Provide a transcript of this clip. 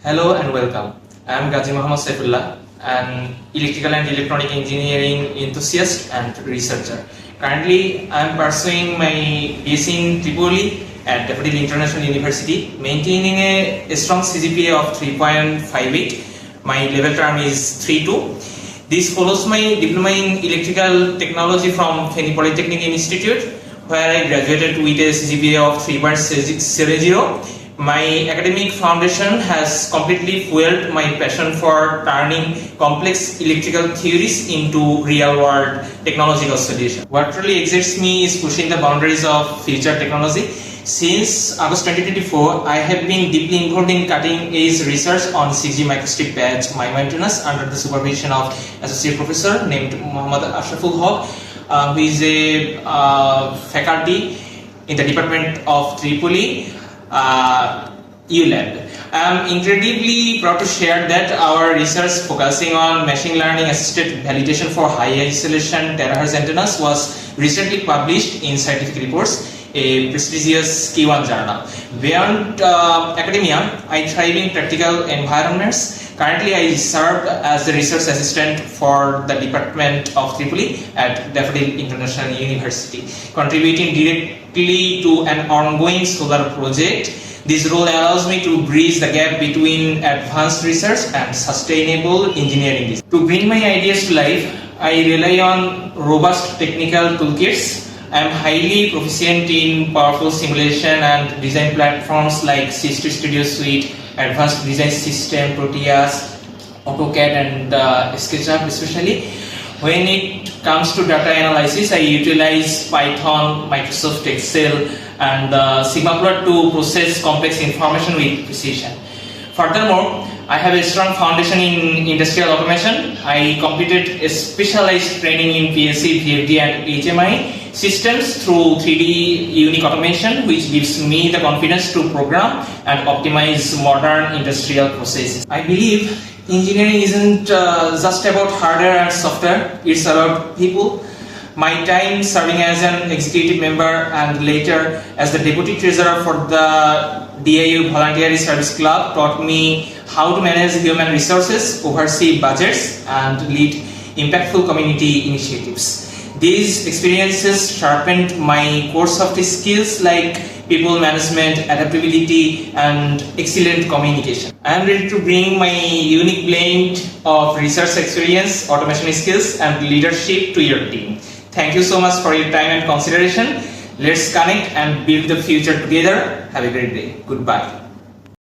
Hello and welcome. I am Gazi Muhammad Saifullah, an electrical and electronic engineering enthusiast and researcher. Currently, I am pursuing my BSc in Tripoli at Daffodil International University, maintaining a strong CGPA of 3.58. My level term is 3.2. This follows my diploma in electrical technology from Feni Polytechnic Institute, where I graduated with a CGPA of 3.70. My academic foundation has completely fueled my passion for turning complex electrical theories into real-world technological solutions. What really excites me is pushing the boundaries of future technology. Since August 2024, I have been deeply involved in cutting-edge research on 6G microstrip patch MIMO-antennas under the supervision of associate professor named Muhammad Ashraful Haq, who is a faculty in the Department of Tripoli. ULab. I am incredibly proud to share that our research focusing on machine learning assisted validation for high isolation terahertz antennas was recently published in Scientific Reports, a prestigious Q1 journal. Beyond academia, I thrive in practical environments. Currently, I serve as the research assistant for the Department of Tripoli at Daffodil International University, contributing directly to an ongoing solar project. This role allows me to bridge the gap between advanced research and sustainable engineering. To bring my ideas to life, I rely on robust technical toolkits. I am highly proficient in powerful simulation and design platforms like C Studio Suite, Advanced Design System, Proteus, AutoCAD, and SketchUp especially. When it comes to data analysis, I utilize Python, Microsoft Excel, and Sigmaplot to process complex information with precision. Furthermore, I have a strong foundation in industrial automation. I completed a specialized training in PLC, VFD, and HMI systems through 3D unique automation, which gives me the confidence to program and optimize modern industrial processes. I believe engineering isn't just about hardware and software, it's about people. My time serving as an executive member and later as the deputy treasurer for the DIU Voluntary Service Club taught me how to manage human resources, oversee budgets, and lead impactful community initiatives. These experiences sharpened my core soft skills like people management, adaptability, and excellent communication. I am ready to bring my unique blend of research experience, automation skills, and leadership to your team. Thank you so much for your time and consideration. Let's connect and build the future together. Have a great day. Goodbye.